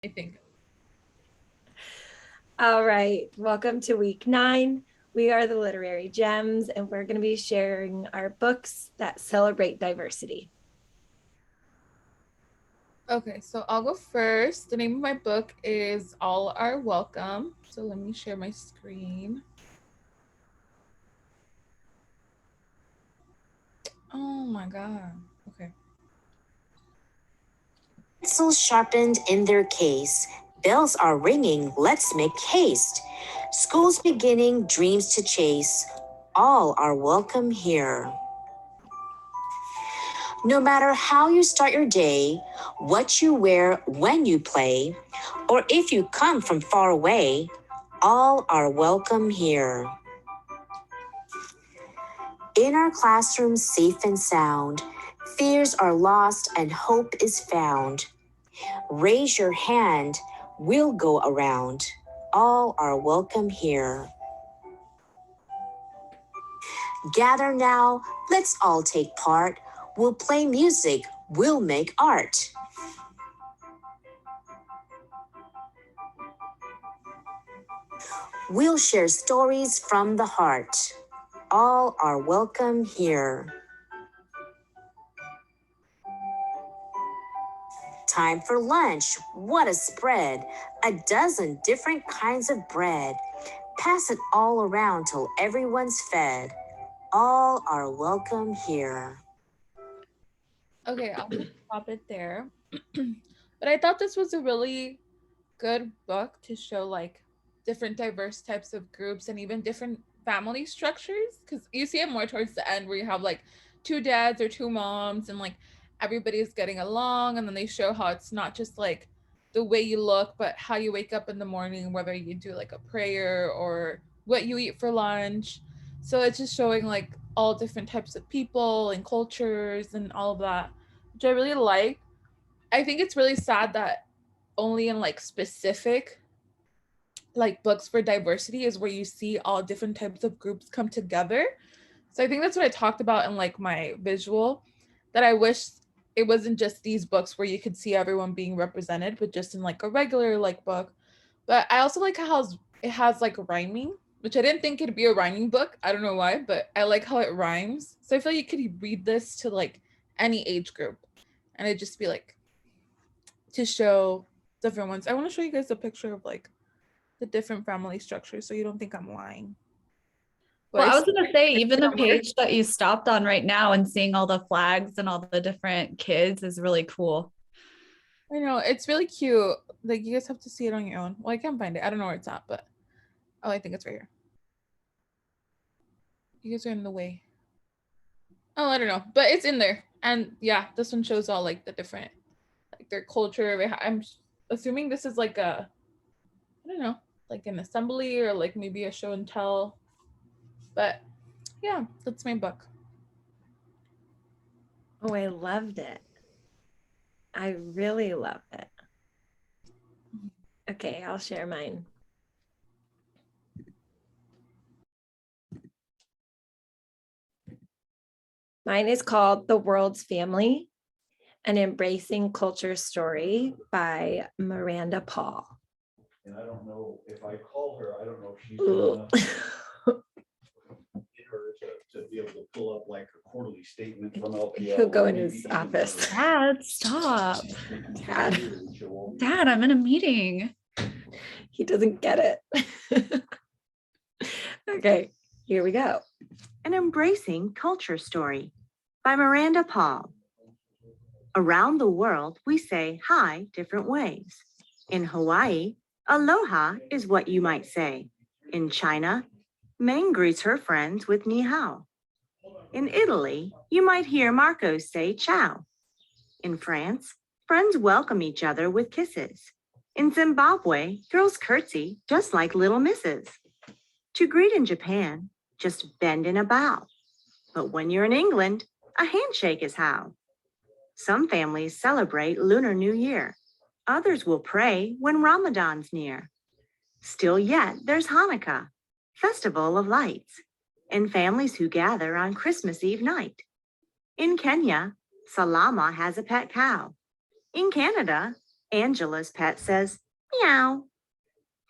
I think. All right, welcome to week 9. We are the Literary Gems, and we're going to be sharing our books that celebrate diversity. Okay, so I'll go first. The name of my book is All Are Welcome. So let me share my screen. Oh my God. Okay. Pencils sharpened in their case, bells are ringing, let's make haste. School's beginning, dreams to chase, all are welcome here. No matter how you start your day, what you wear when you play, or if you come from far away, all are welcome here. In our classrooms, safe and sound, fears are lost and hope is found. Raise your hand, we'll go around. All are welcome here. Gather now, let's all take part. We'll play music, we'll make art. We'll share stories from the heart. All are welcome here. Time for lunch, what a spread. A dozen different kinds of bread. Pass it all around till everyone's fed. All are welcome here. Okay, I'll just stop it there. But I thought this was a really good book to show like different diverse types of groups and even different family structures, because you see it more towards the end where you have like two dads or two moms and like everybody's getting along, and then they show how it's not just like the way you look but how you wake up in the morning, whether you do like a prayer or what you eat for lunch. So it's just showing like all different types of people and cultures and all of that, which I really like. I think it's really sad that only in like specific like books for diversity is where you see all different types of groups come together. So I think that's what I talked about in like my visual, that I wish it wasn't just these books where you could see everyone being represented, but just in like a regular like book. But I also like how it has like rhyming, which I didn't think it'd be a rhyming book. I don't know why, but I like how it rhymes. So I feel like you could read this to like any age group and it'd just be like to show different ones. I want to show you guys a picture of like the different family structures so you don't think I'm lying. But Well, I it's was gonna say, even the somewhere. page that you stopped on right now and seeing all the flags and all the different kids is really cool. I know it's really cute. Like you guys have to see it on your own. Well, I can't find it. I don't know where it's at, but oh, I think it's right here. You guys are in the way. Oh, I don't know, but it's in there. And yeah, this one shows all like the different, like their culture. I'm assuming this is like a, I don't know, like an assembly or like maybe a show and tell. But yeah, that's my book. Oh, I loved it. I really love it. Okay, I'll share mine. Mine is called The World's Family, an Embracing Culture Story by Miranda Paul. And I don't know if I call her, I don't know if she's Ooh. gonna get her to be able to pull up like a quarterly statement from LPL. He'll go in Maybe his even office. Dad, stop. Dad, Dad, I'm in a meeting. he doesn't get it. Okay, here we go. An Embracing Culture Story by Miranda Paul. Around the world, we say hi different ways. In Hawaii, aloha is what you might say. In China, Meng greets her friends with ni hao. In Italy, you might hear Marcos say ciao. In France, friends welcome each other with kisses. In Zimbabwe, girls curtsy just like little misses. To greet in Japan, just bend in a bow. But when you're in England, a handshake is how. Some families celebrate Lunar New Year. Others will pray when Ramadan's near. Still yet, there's Hanukkah, Festival of Lights, and families who gather on Christmas Eve night. In Kenya, Salama has a pet cow. In Canada, Angela's pet says, meow.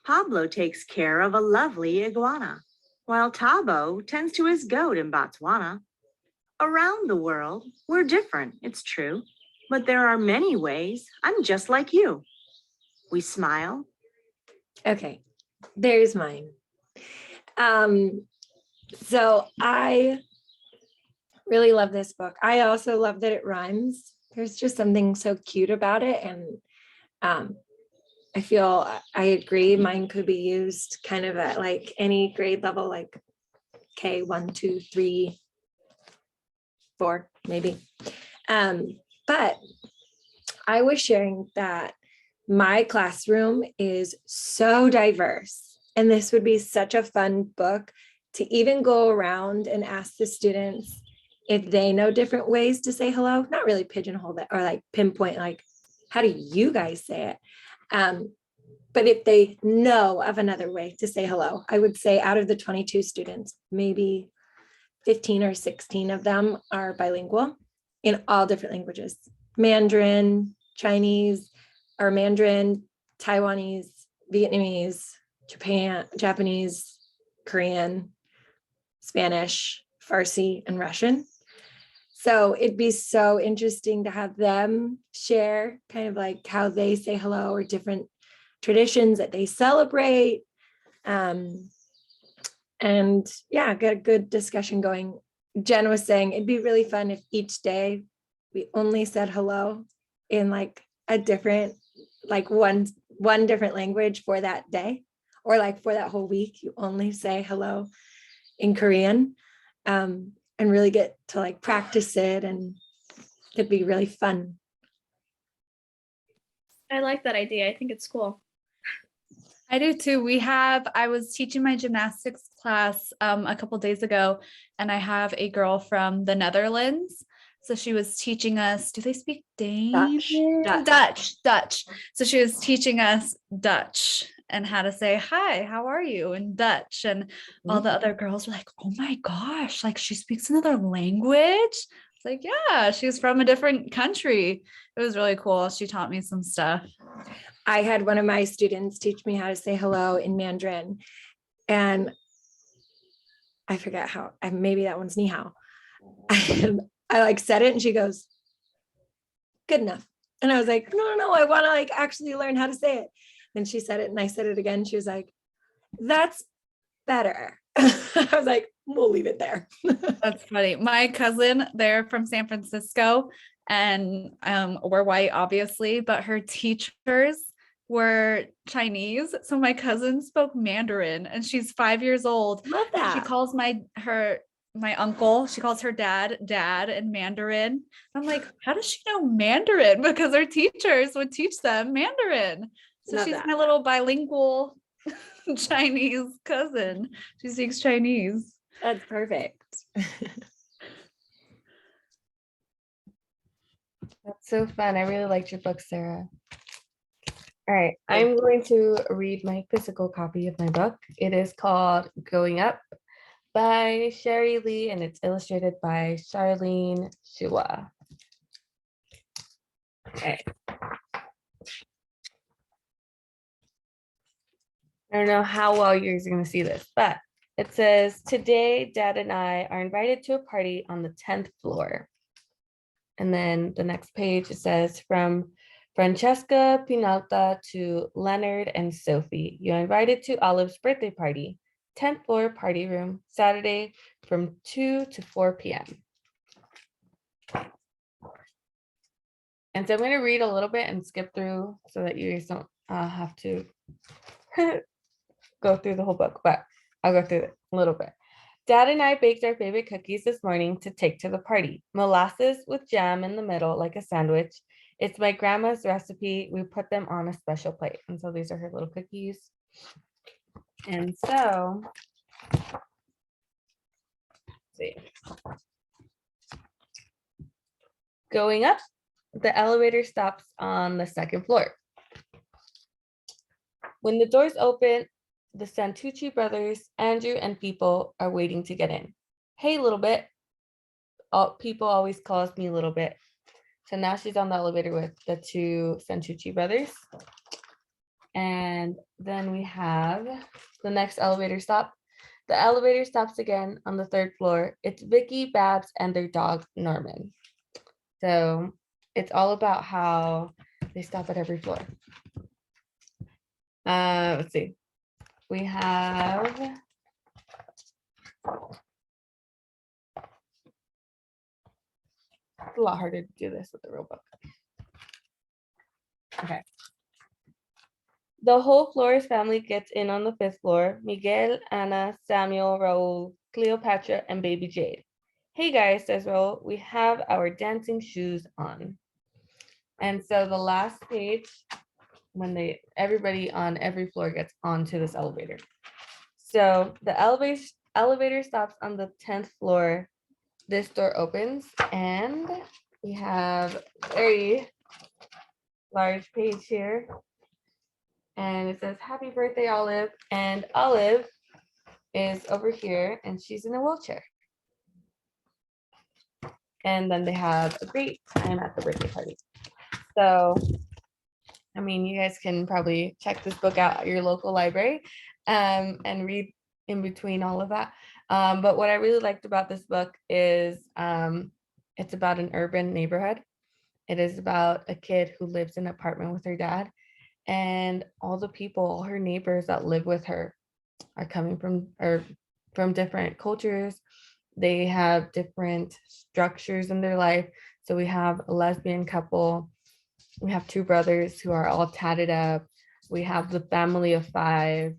Pablo takes care of a lovely iguana, while Tabo tends to his goat in Botswana. Around the world, we're different, it's true, but there are many ways I'm just like you. We smile. Okay, there's mine. So I really love this book. I also love that it rhymes. There's just something so cute about it. And I feel I agree. Mine could be used kind of at like any grade level, like K 1, 2, 3, 4, maybe. But I was sharing that my classroom is so diverse, and this would be such a fun book to even go around and ask the students if they know different ways to say hello, not really pigeonhole that or like pinpoint, like, how do you guys say it? But if they know of another way to say hello, I would say out of the 22 students, maybe 15 or 16 of them are bilingual in all different languages: Mandarin, Chinese, or Mandarin, Taiwanese, Vietnamese, Japanese, Korean, Spanish, Farsi, and Russian. So it'd be so interesting to have them share kind of like how they say hello or different traditions that they celebrate. And yeah, get a good discussion going. Jen was saying it'd be really fun if each day we only said hello in like a different, like one different language for that day, or like for that whole week, you only say hello in Korean, and really get to like practice it, and it'd be really fun. I like that idea. I think it's cool. I do too. I was teaching my gymnastics class a couple days ago, and I have a girl from the Netherlands. So she was teaching us, do they speak Danish? Dutch. So she was teaching us Dutch and how to say, hi, how are you in Dutch? And all the other girls were like, oh my gosh, like she speaks another language. It's like, yeah, she's from a different country. It was really cool. She taught me some stuff. I had one of my students teach me how to say hello in Mandarin, and I forget how, maybe that one's ni hao. I like said it and she goes, good enough. And I was like, no, I want to like actually learn how to say it. And she said it and I said it again. She was like, that's better. I was like, we'll leave it there. That's funny. My cousin, they're from San Francisco, and we're white, obviously, but her teachers were Chinese. So my cousin spoke Mandarin, and she's 5 years old. Love that. She calls my uncle, she calls her dad in Mandarin. I'm like, how does she know Mandarin? Because her teachers would teach them Mandarin. So Love she's that. my little bilingual Chinese cousin. She speaks Chinese. That's perfect. That's so fun. I really liked your book, Sarah. All right, I'm going to read my physical copy of my book. It is called Going Up by Sherry Lee, and it's illustrated by Charlene Shua. Okay. I don't know how well you're going to see this, but it says, today, Dad and I are invited to a party on the 10th floor. And then the next page, it says, from Francesca Pinalta to Leonard and Sophie, you're invited to Olive's birthday party, 10th floor party room, Saturday from 2 to 4 p.m. And so I'm going to read a little bit and skip through so that you guys don't have to go through the whole book, but I'll go through it a little bit. Dad and I baked our favorite cookies this morning to take to the party. Molasses with jam in the middle, like a sandwich. It's my grandma's recipe. We put them on a special plate. And so these are her little cookies. And so, let's see. Going up, the elevator stops on the second floor. When the doors open, the Santucci brothers, Andrew and people are waiting to get in. Hey, little bit. People always calls me little bit. So now she's on the elevator with the two Santucci brothers. And then we have the next elevator stop. The elevator stops again on the 3rd floor. It's Vicky, Babs, and their dog, Norman. So it's all about how they stop at every floor. Let's see. We have it's a lot harder to do this with the real book. Okay. The whole Flores family gets in on the 5th floor. Miguel, Anna, Samuel, Raul, Cleopatra, and baby Jade. Hey guys, says Raul, we have our dancing shoes on. And so the last page, when everybody on every floor gets onto this elevator. So the elevator stops on the 10th floor. This door opens and we have a very large page here. And it says, happy birthday, Olive. And Olive is over here and she's in a wheelchair. And then they have a great time at the birthday party. So, I mean, you guys can probably check this book out at your local library and read in between all of that. But what I really liked about this book is it's about an urban neighborhood. It is about a kid who lives in an apartment with her dad. And all the people, all her neighbors that live with her are coming from different cultures. They have different structures in their life. So we have a lesbian couple. We have 2 brothers who are all tatted up. We have the family of 5.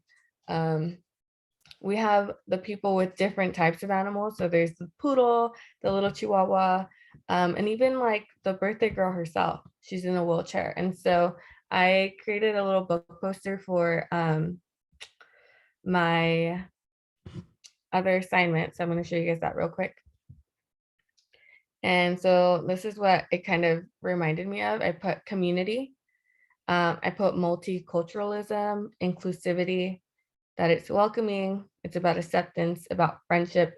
We have the people with different types of animals. So there's the poodle, the little chihuahua, and even like the birthday girl herself. She's in a wheelchair. And so I created a little book poster for my other assignment. So I'm going to show you guys that real quick. And so this is what it kind of reminded me of. I put community. I put multiculturalism, inclusivity, that it's welcoming. It's about acceptance, about friendship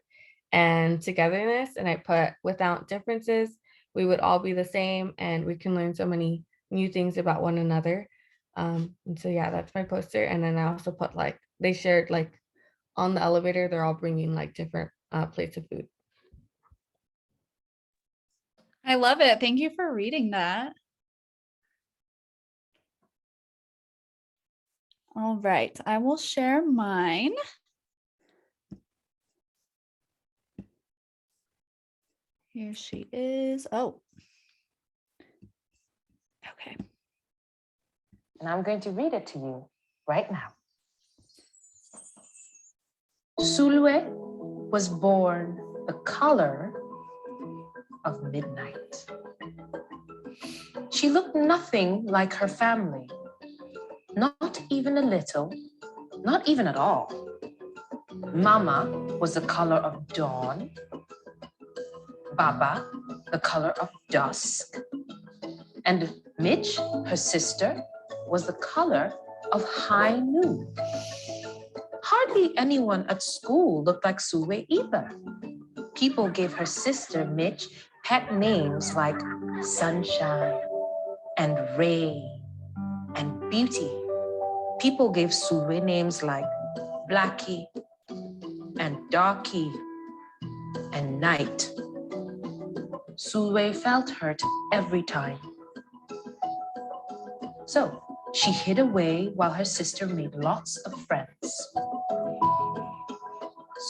and togetherness. And I put without differences, we would all be the same and we can learn so many new things about one another. And so, yeah, that's my poster. And then I also put like, they shared like on the elevator, they're all bringing like different plates of food. I love it. Thank you for reading that. All right, I will share mine. Here she is. Oh. Okay. And I'm going to read it to you right now. Sulwe was born the color of midnight. She looked nothing like her family, not even a little, not even at all. Mama was the color of dawn, Baba the color of dusk, and Mitch, her sister, was the color of high noon. Hardly anyone at school looked like Sulwe either. People gave her sister Mitch pet names like Sunshine and Ray and Beauty. People gave Sulwe names like Blackie and Darky and Night. Sulwe felt hurt every time. So she hid away while her sister made lots of friends.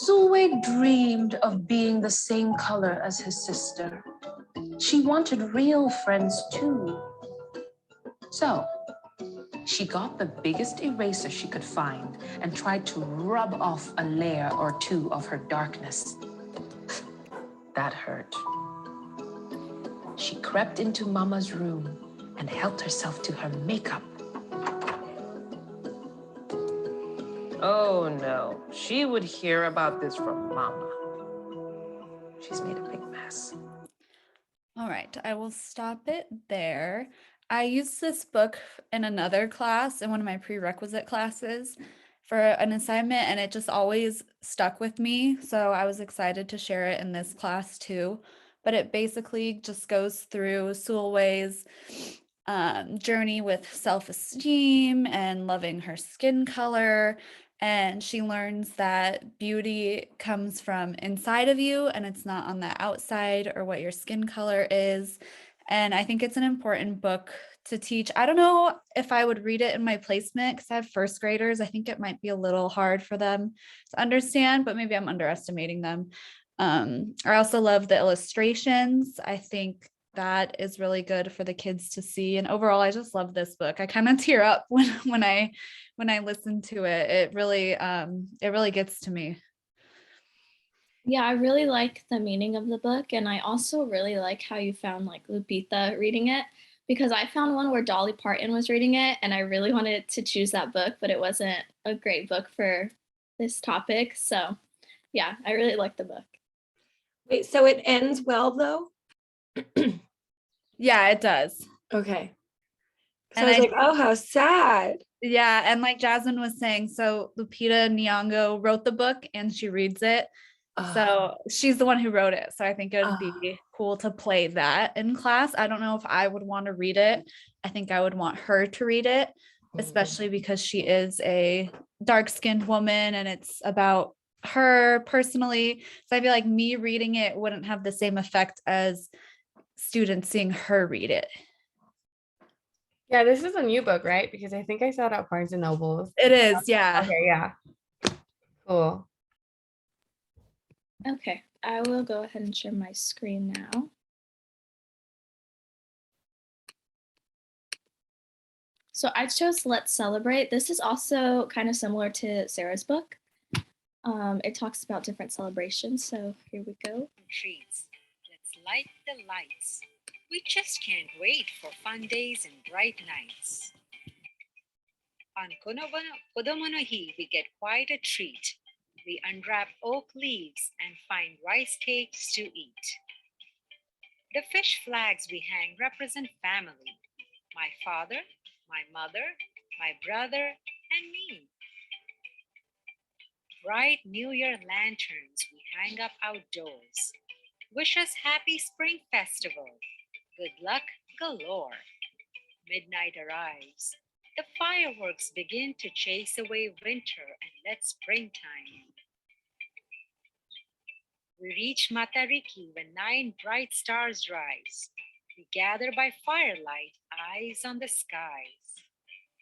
Sulwe dreamed of being the same color as his sister. She wanted real friends too. So she got the biggest eraser she could find and tried to rub off a layer or 2 of her darkness. That hurt. She crept into Mama's room and helped herself to her makeup. Oh no, she would hear about this from Mama. She's made a big mess. All right, I will stop it there. I used this book in another class, in one of my prerequisite classes, for an assignment, and it just always stuck with me. So I was excited to share it in this class too. but it basically just goes through Sulway's journey with self-esteem and loving her skin color. And she learns that beauty comes from inside of you and it's not on the outside or what your skin color is. And I think it's an important book to teach. I don't know if I would read it in my placement because I have first graders. I think it might be a little hard for them to understand, but maybe I'm underestimating them. I also love the illustrations. I think that is really good for the kids to see. And overall, I just love this book. I kind of tear up when I listen to it. It really gets to me. Yeah, I really like the meaning of the book. And I also really like how you found like Lupita reading it, because I found one where Dolly Parton was reading it and I really wanted to choose that book, but it wasn't a great book for this topic. So yeah, I really like the book. Wait, so it ends well though? Yeah, it does. Okay. So And I was I like, oh, how sad. Yeah, and like Jasmine was saying, so Lupita Nyong'o wrote the book and she reads it. So she's the one who wrote it. So I think it would be cool to play that in class. I don't know if I would want to read it. I think I would want her to read it, especially because she is a dark-skinned woman and it's about her personally. So I feel like me reading it wouldn't have the same effect as students seeing her read it. Yeah, this is a new book, right? Because I think I saw it at Barnes and Nobles. It is, yeah. Okay, yeah. Cool. Okay, I will go ahead and share my screen now. So I chose Let's Celebrate. This is also kind of similar to Sarah's book. It talks about different celebrations. So here we go. Treats. Let's light the lights. We just can't wait for fun days and bright nights. On Kodomonohi, we get quite a treat. We unwrap oak leaves and find rice cakes to eat. The fish flags we hang represent family. My father, my mother, my brother, and me. Bright New Year lanterns we hang up outdoors. Wish us happy spring festival. Good luck galore. Midnight arrives. The fireworks begin to chase away winter and let springtime in. We reach Matariki when 9 bright stars rise. We gather by firelight, eyes on the skies.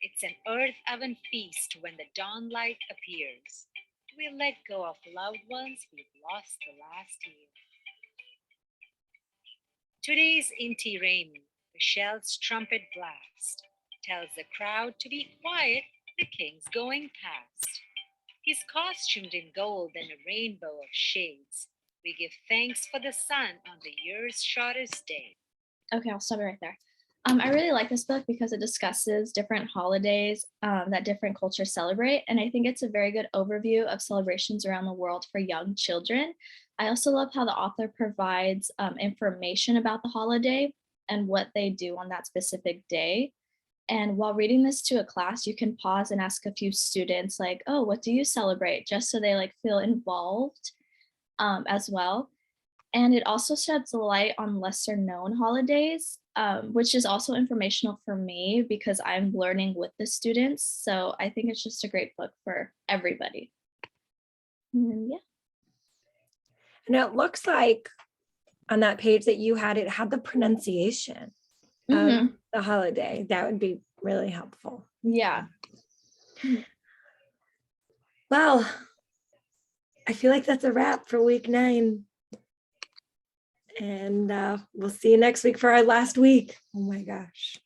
It's an earth oven feast when the dawn light appears. We let go of loved ones we've lost the last year. Today's Inti Raymi, Michelle's trumpet blast, tells the crowd to be quiet, the king's going past. He's costumed in gold and a rainbow of shades. We give thanks for the sun on the year's shortest day. Okay, I'll stop it right there. I really like this book because it discusses different holidays that different cultures celebrate. And I think it's a very good overview of celebrations around the world for young children. I also love how the author provides information about the holiday and what they do on that specific day. And while reading this to a class, you can pause and ask a few students like, oh, what do you celebrate? Just so they like feel involved as well. And it also sheds light on lesser known holidays, which is also informational for me because I'm learning with the students. So I think it's just a great book for everybody. And yeah. And it looks like on that page that you had, it had the pronunciation of the holiday. That would be really helpful. Yeah. Well, I feel like that's a wrap for week 9. And we'll see you next week for our last week. Oh my gosh.